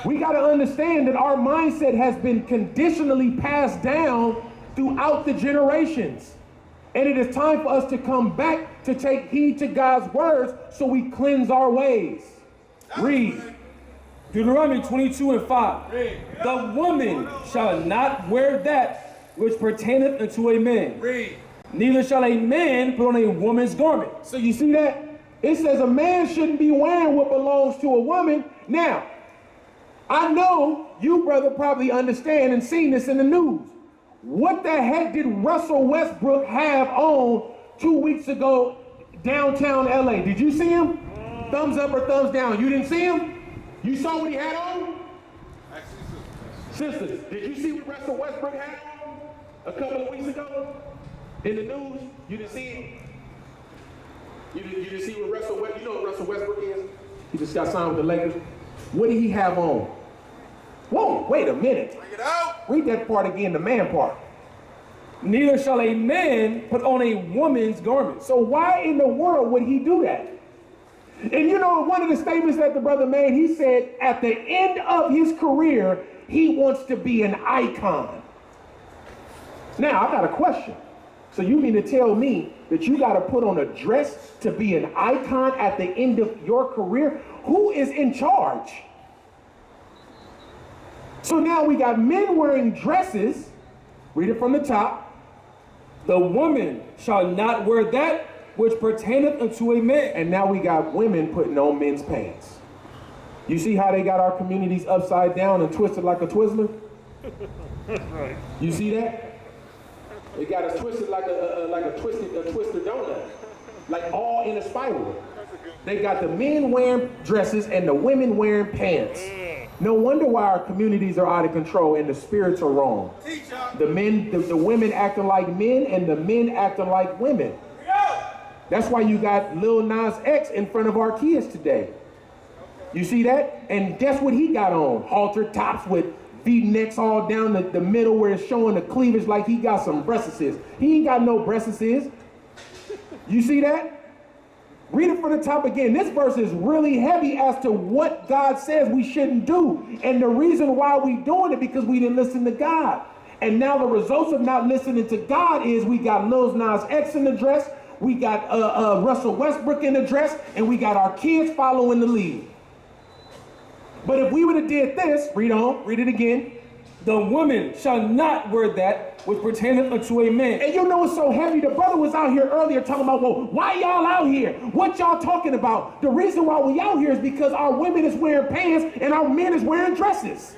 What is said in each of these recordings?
We got to understand that our mindset has been conditionally passed down throughout the generations. And it is time for us to come back to take heed to God's words so we cleanse our ways. Read. Deuteronomy 22:5. The woman shall not wear that which pertaineth unto a man. Read. Neither shall a man put on a woman's garment. So you see that? It says a man shouldn't be wearing what belongs to a woman. Now, I know you, brother, probably understand and seen this in the news. What the heck did Russell Westbrook have on 2 weeks ago downtown LA? Did you see him? Thumbs up or thumbs down? You didn't see him? You saw what he had on? Sisters, did you see what Russell Westbrook had on a couple of weeks ago in the news? You didn't see it? You didn't see what Russell Westbrook, you know what Russell Westbrook is? He just got signed with the Lakers. What did he have on? Whoa, wait a minute. Bring it out. Read that part again, the man part. Neither shall a man put on a woman's garment. So why in the world would he do that? And you know, one of the statements that the brother made, he said at the end of his career, he wants to be an icon. Now, I got a question. So you mean to tell me that you got to put on a dress to be an icon at the end of your career? Who is in charge? So now we got men wearing dresses. Read it from the top. The woman shall not wear that which pertaineth unto a man. And now we got women putting on men's pants. You see how they got our communities upside down and twisted like a Twizzler? Right. You see that? They got us twisted like a twister donut, like all in a spiral. They got the men wearing dresses and the women wearing pants. No wonder why our communities are out of control and the spirits are wrong. The women acting like men and the men acting like women. That's why you got Lil Nas X in front of our kids today. You see that? And guess what he got on? Halter tops with V-necks all down the middle where it's showing the cleavage like he got some breasts. He ain't got no breasts. You see that? Read it from the top again. This verse is really heavy as to what God says we shouldn't do. And the reason why we doing it because we didn't listen to God. And now the results of not listening to God is we got Lil Nas X in the dress, we got Russell Westbrook in the dress, and we got our kids following the lead. But if we would have did this, read on, read it again. The woman shall not wear that which pertaineth unto a man. And you know it's so heavy. The brother was out here earlier talking about, well, why y'all out here? What y'all talking about? The reason why we out here is because our women is wearing pants and our men is wearing dresses.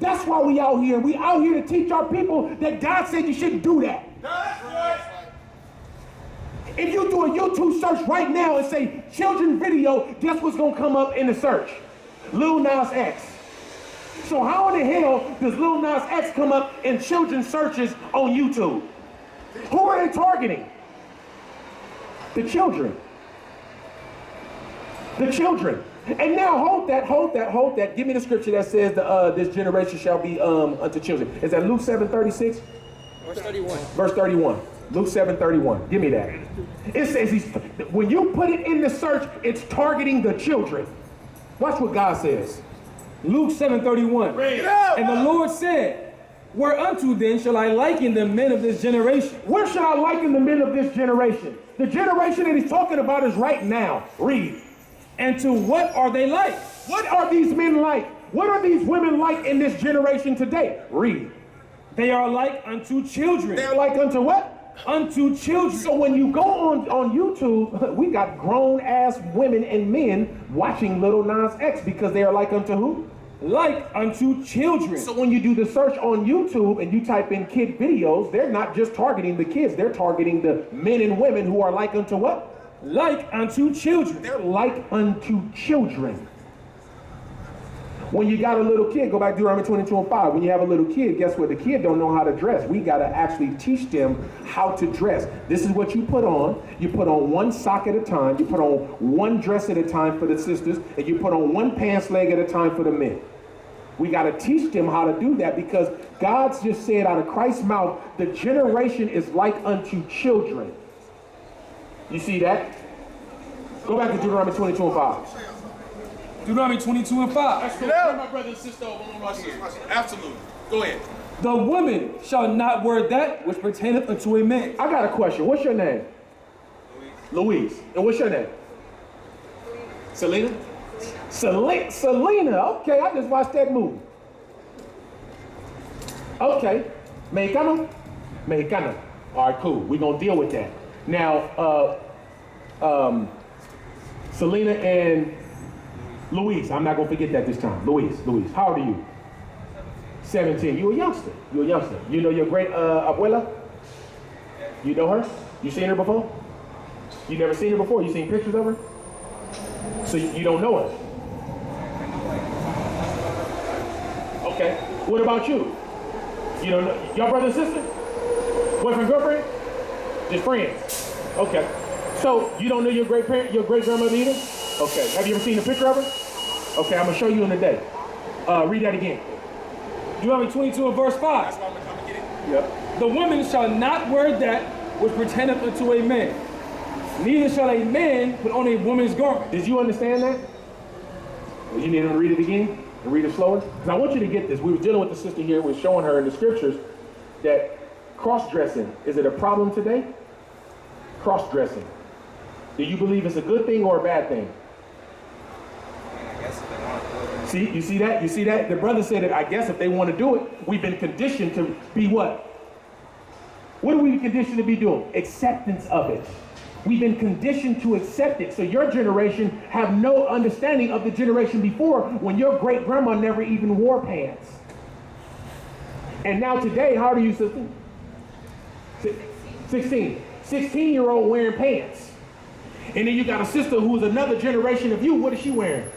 That's why we out here. We out here to teach our people that God said you shouldn't do that. If you do a YouTube search right now and say children video, guess what's going to come up in the search? Lil Nas X. So how in the hell does Lil Nas X come up in children's searches on YouTube? Who are they targeting? The children. The children. And now hold that. Give me the scripture that says this generation shall be unto children. Is that Luke 7:36? Verse 31. Verse 31. Luke 7:31. Give me that. It says when you put it in the search, it's targeting the children. Watch what God says. Luke 7:31. And the Lord said, whereunto then shall I liken the men of this generation? Where shall I liken the men of this generation? The generation that he's talking about is right now. Read. And to what are they like? What are these men like? What are these women like in this generation today? Read. They are like unto children. They're like unto what? Unto children. So when you go on YouTube, we got grown ass women and men watching Lil Nas X because they are like unto who? Like unto children. So when you do the search on YouTube and you type in kid videos, they're not just targeting the kids, they're targeting the men and women who are like unto what? Like unto children. They're like unto children. When you got a little kid, go back to Deuteronomy 22:5. When you have a little kid, guess what? The kid don't know how to dress. We got to actually teach them how to dress. This is what you put on. You put on one sock at a time. You put on one dress at a time for the sisters. And you put on one pants leg at a time for the men. We got to teach them how to do that because God's just said out of Christ's mouth, the generation is like unto children. You see that? Go back to Deuteronomy 22:5. Deuteronomy 22 and 5. That's cool. Bring my brother and sister over on my here. Absolutely. Go ahead. The woman shall not wear that which pertaineth unto a man. I got a question. What's your name? Louise. And what's your name? Selena? Selena. Okay, I just watched that movie. Okay. Mexicano? Mexicano. All right, cool. We're going to deal with that. Now, Selena and Louise. I'm not going to forget that this time. Louise. How old are you? 17. You a youngster. You know your great abuela? You know her? You seen her before? You never seen her before? You seen pictures of her? So you don't know her? Okay. What about you? You don't know? Your brother and sister? Boyfriend, girlfriend? Just friends? Okay. So you don't know your great-grandmother either? Okay. Have you ever seen a picture of her? Okay, I'm going to show you in a day. Read that again. Deuteronomy 22 and verse 5. That's why I'm going to get it. Yep. The woman shall not wear that which pertaineth unto a man, neither shall a man put on a woman's garment. Did you understand that? Well, you need him to read it again and read it slower? Because I want you to get this. We were dealing with the sister here. We're showing her in the scriptures that cross-dressing, is it a problem today? Cross-dressing. Do you believe it's a good thing or a bad thing? See, you see that? You see that? The brother said that, I guess if they want to do it, we've been conditioned to be what? What are we conditioned to be doing? Acceptance of it. We've been conditioned to accept it. So your generation have no understanding of the generation before when your great-grandma never even wore pants. And now today, how old are you, sister? 16. 16-year-old wearing pants. And then you got a sister who's another generation of you. What is she wearing?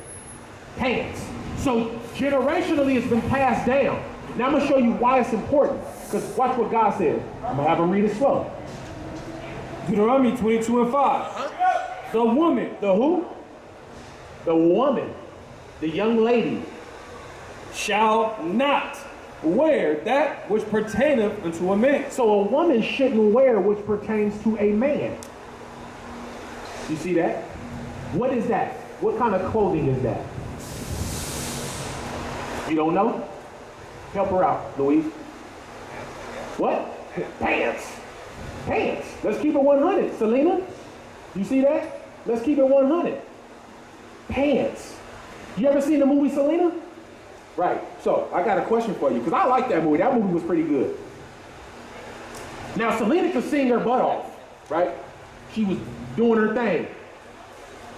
Pants. So generationally, it's been passed down. Now I'm going to show you why it's important. Because watch what God said. I'm going to have him read it slow. Deuteronomy 22 and 5. The woman. The who? The woman. The young lady. Shall not wear that which pertaineth unto a man. So a woman shouldn't wear which pertains to a man. You see that? What is that? What kind of clothing is that? You don't know? Help her out, Louise. What? Pants. Pants. Let's keep it 100. Selena, you see that? Let's keep it 100. Pants. You ever seen the movie Selena? Right. So I got a question for you because I like that movie. That movie was pretty good. Now Selena could sing her butt off, right? She was doing her thing.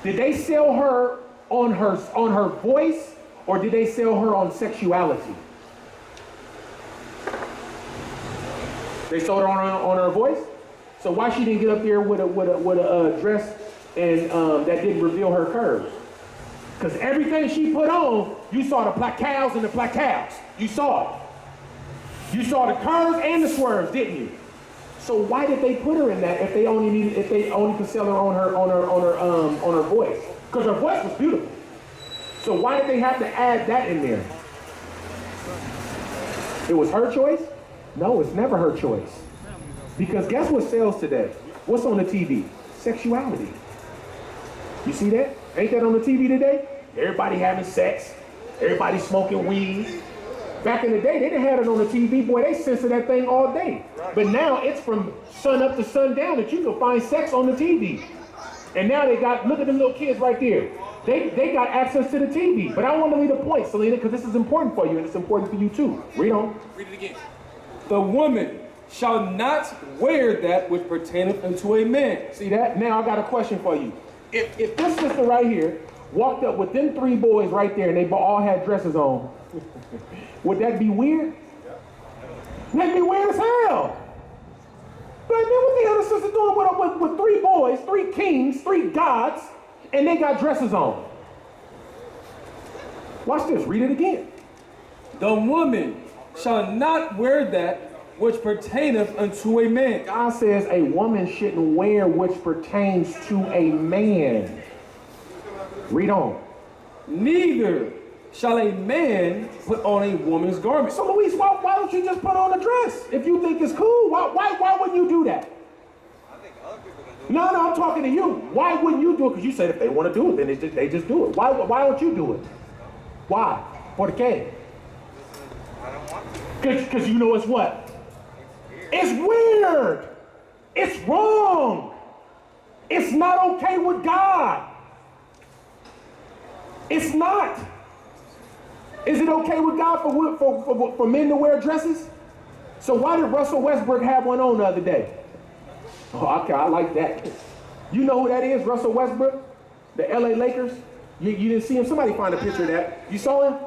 Did they sell her on her voice, or did they sell her on sexuality? They sold her on her voice. So why she didn't get up there with a dress and that didn't reveal her curves? Because everything she put on, you saw the placals and the placals. You saw it. You saw the curves and the swerves, didn't you? So why did they put her in that if they only could sell her on her voice? Because her voice was beautiful. So why did they have to add that in there? It was her choice? No, it's never her choice. Because guess what sells today? What's on the TV? Sexuality. You see that? Ain't that on the TV today? Everybody having sex. Everybody smoking weed. Back in the day, they didn't have it on the TV. Boy, they censor that thing all day. But now it's from sun up to sundown that you can find sex on the TV. And now they got, look at them little kids right there. They got access to the TV. But I want to leave a point, Selena, because this is important for you and it's important for you too. Read on. Read it again. The woman shall not wear that which pertaineth unto a man. See that? Now I got a question for you. If this sister right here walked up with them 3 boys right there and they all had dresses on, would that be weird? That'd be weird as hell. But man, what the other sister doing with 3 boys, 3 kings, 3 gods, and they got dresses on? Watch this. Read it again. The woman shall not wear that which pertaineth unto a man. God says a woman shouldn't wear which pertains to a man. Read on. Neither shall a man put on a woman's garment. So Luis, why don't you just put on a dress? If you think it's cool, why wouldn't you do that? I think other people can do No, I'm talking to you. Why wouldn't you do it? Because you said if they want to do it, then they just do it. Why don't you do it? Why? ¿Por qué? I don't want to. Because you know it's what? It's weird. It's wrong. It's not okay with God. It's not. Is it okay with God for men to wear dresses? So why did Russell Westbrook have one on the other day? Oh, okay, I like that. You know who that is, Russell Westbrook? The LA Lakers? You didn't see him? Somebody find a picture of that. You saw him?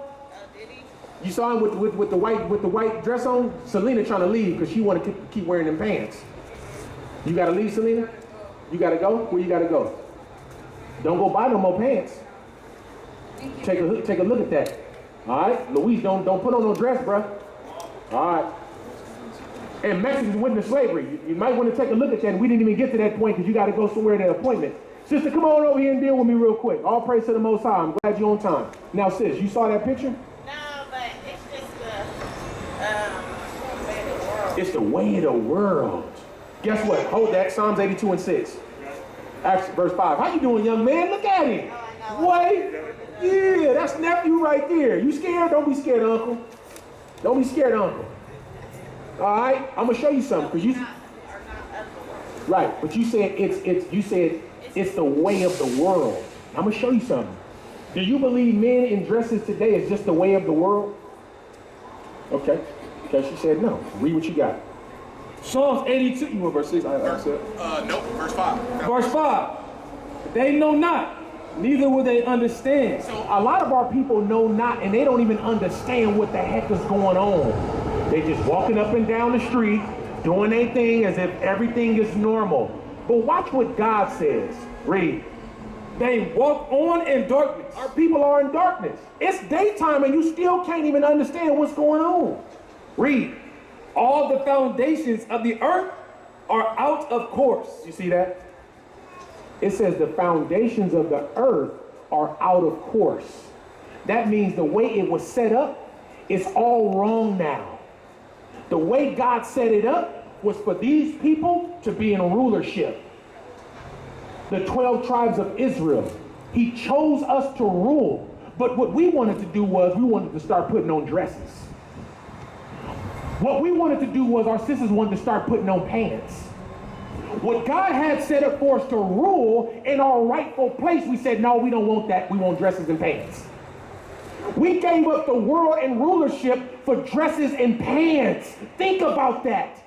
Did he? You saw him with the white dress on? Selena trying to leave because she wanted to keep wearing them pants. You gotta leave, Selena? You gotta go? Where you gotta go? Don't go buy no more pants. Take a look at that. All right, Louise, don't put on no dress, bruh. All right. And Mexicans went into slavery. You might want to take a look at that. And we didn't even get to that point because you got to go somewhere to an appointment. Sister, come on over here and deal with me real quick. All praise to the Most High. I'm glad you're on time. Now, sis, you saw that picture? No, but it's just the way of the world. It's the way of the world. Guess what? Hold that. Psalms 82 and 6. Acts, verse 5. How you doing, young man? Look at him. Wait. Yeah, that's nephew right there. You scared? Don't be scared, uncle. Don't be scared, uncle. All right, I'm gonna show you something because you right, but you said it's the way of the world. I'm gonna show you something. Do you believe men in dresses today is just the way of the world? Okay, she said no. Read what you got. Psalms 82. You want verse 6? I said. Nope, verse 5. Verse 5. They know not, neither will they understand. So a lot of our people know not, and they don't even understand what the heck is going on. They just walking up and down the street, doing their thing as if everything is normal. But watch what God says. Read. They walk on in darkness. Our people are in darkness. It's daytime and you still can't even understand what's going on. Read. All the foundations of the earth are out of course. You see that? It says the foundations of the earth are out of course. That means the way it was set up is all wrong now. The way God set it up was for these people to be in rulership. The 12 tribes of Israel. He chose us to rule. But what we wanted to do was we wanted to start putting on dresses. What we wanted to do was our sisters wanted to start putting on pants. What God had set up for us to rule in our rightful place, we said, no, we don't want that. We want dresses and pants. We gave up the world and rulership for dresses and pants. Think about that.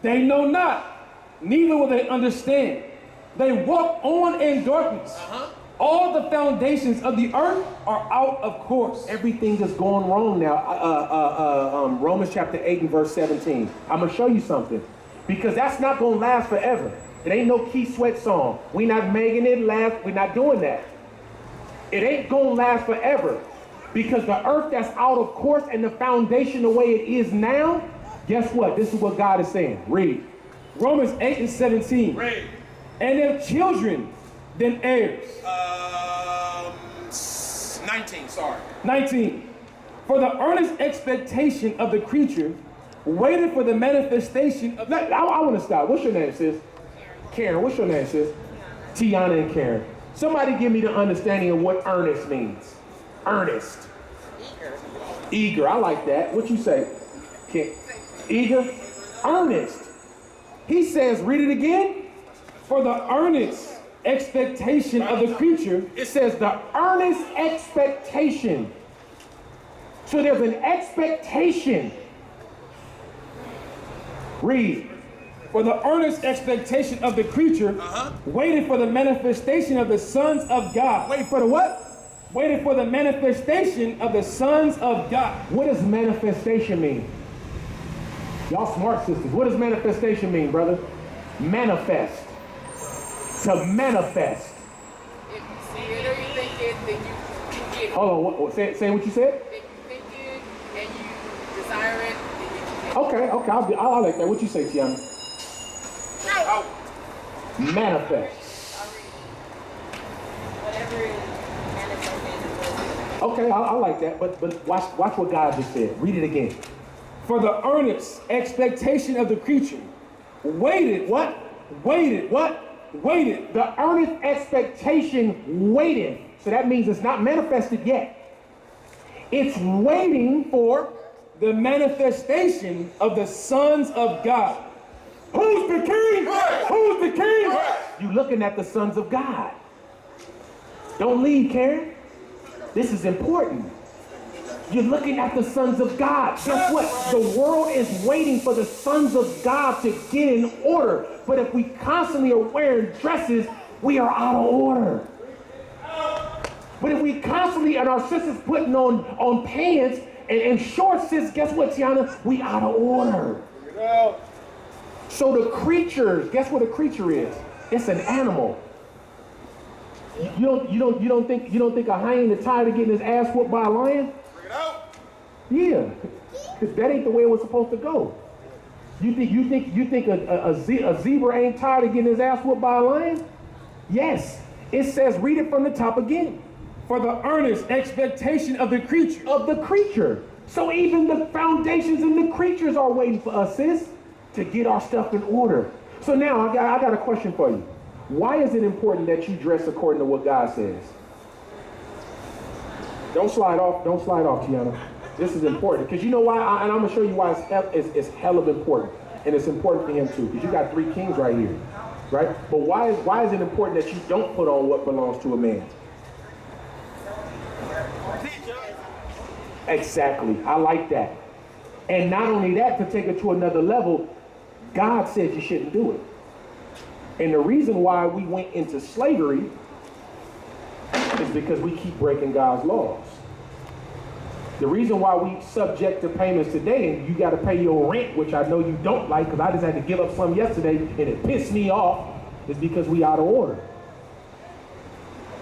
They know not, neither will they understand. They walk on in darkness. All the foundations of the earth are out of course. Everything is going wrong now. Romans chapter 8 and verse 17. I'm going to show you something. Because that's not going to last forever. It ain't no Keith Sweat song. We not making it last. We're not doing that. It ain't going to last forever. Because the earth that's out of course and the foundation the way it is now, guess what? This is what God is saying. Read. Romans 8 and 17. Read. And if children, then heirs. 19, sorry. 19. For the earnest expectation of the creature waited for the manifestation of... I want to stop. What's your name, sis? Karen. What's your name, sis? Tiana and Karen. Somebody give me the understanding of what earnest means. Earnest. Eager. Eager. I like that. What you say? Eager? Earnest. He says, read it again. For the earnest expectation of the creature. It says the earnest expectation. So there's an expectation. Read. For the earnest expectation of the creature waited for the manifestation of the sons of God. Wait for the what? Waited for the manifestation of the sons of God. What does manifestation mean? Y'all smart sisters. What does manifestation mean, brother? Manifest. To manifest. If you see it or you think it, then you get it. Hold on, say what you said? If you think it and you desire it, then you get it. Okay, I'll like that. What you say, Tiana? Manifest. Whatever is manifested. Okay, I like that. But watch what God just said. Read it again. For the earnest expectation of the creature waited. What? Waited. What? Waited. The earnest expectation waited. So that means it's not manifested yet. It's waiting for the manifestation of the sons of God. who's the king? Who's the king? You looking at the sons of God. Don't leave, Karen. This is important. You're looking at the sons of God. Guess what? The world is waiting for the sons of God to get in order. But if we constantly are wearing dresses, we are out of order. But if we constantly, and our sisters putting on pants and shorts, sis, guess what, Tiana? We out of order. So the creatures, guess what a creature is? It's an animal. You don't think a hyena tired of getting his ass whooped by a lion? Yeah, because that ain't the way it was supposed to go. You think a zebra ain't tired of getting his ass whooped by a lion? Yes. It says, read it from the top again. For the earnest expectation of the creature. Of the creature. So even the foundations and the creatures are waiting for us, sis, to get our stuff in order. So now I got a question for you. Why is it important that you dress according to what God says? Don't slide off, Tiana. This is important, because you know why, and I'm going to show you why it's hell of important. And it's important for him too, because you got three kings right here, right? But why is it important that you don't put on what belongs to a man? Exactly, I like that. And not only that, to take it to another level, God said you shouldn't do it. And the reason why we went into slavery is because we keep breaking God's laws. The reason why we subject to payments today, and you got to pay your rent, which I know you don't like, because I just had to give up some yesterday and it pissed me off, is because we out of order.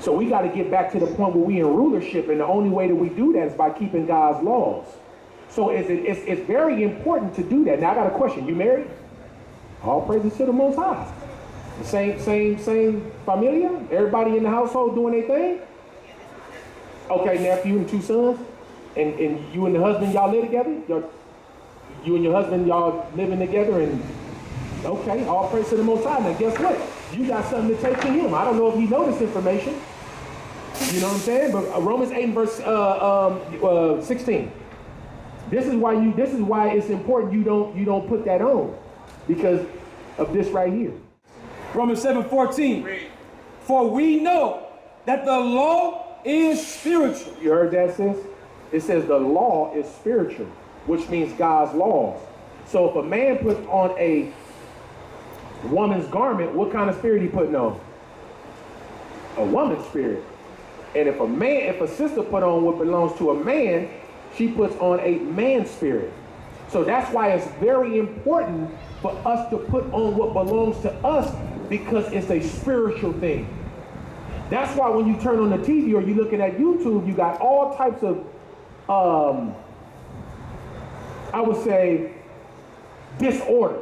So we got to get back to the point where we in rulership, and the only way that we do that is by keeping God's laws. So it's very important to do that. Now I got a question. You married? All praises to the Most High. The same familia? Everybody in the household doing their thing? Okay, nephew and two sons? And you and the husband, y'all live together? You and your husband, y'all living together, and okay, all praise to the Most High. Now guess what? You got something to take to him. I don't know if you know this information. You know what I'm saying? But Romans 8 verse 16. This is why it's important you don't put that on, because of this right here. Romans 7:14. For we know that the law is spiritual. You heard that, sis? It says the law is spiritual, which means God's laws. So if a man puts on a woman's garment, what kind of spirit he putting on? A woman's spirit. And if a sister put on what belongs to a man, she puts on a man's spirit. So that's why it's very important for us to put on what belongs to us, because it's a spiritual thing. That's why when you turn on the TV or you're looking at YouTube, you got all types of, I would say, disorder.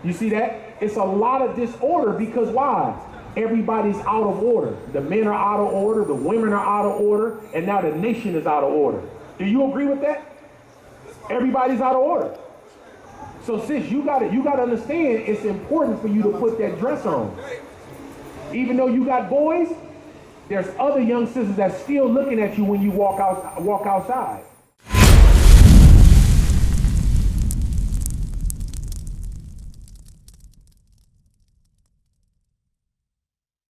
You see that? It's a lot of disorder because why? Everybody's out of order. The men are out of order, the women are out of order, and now the nation is out of order. Do you agree with that? Everybody's out of order. So sis, you gotta understand it's important for you to put that dress on. Even though you got boys, there's other young sisters that's still looking at you when you walk outside.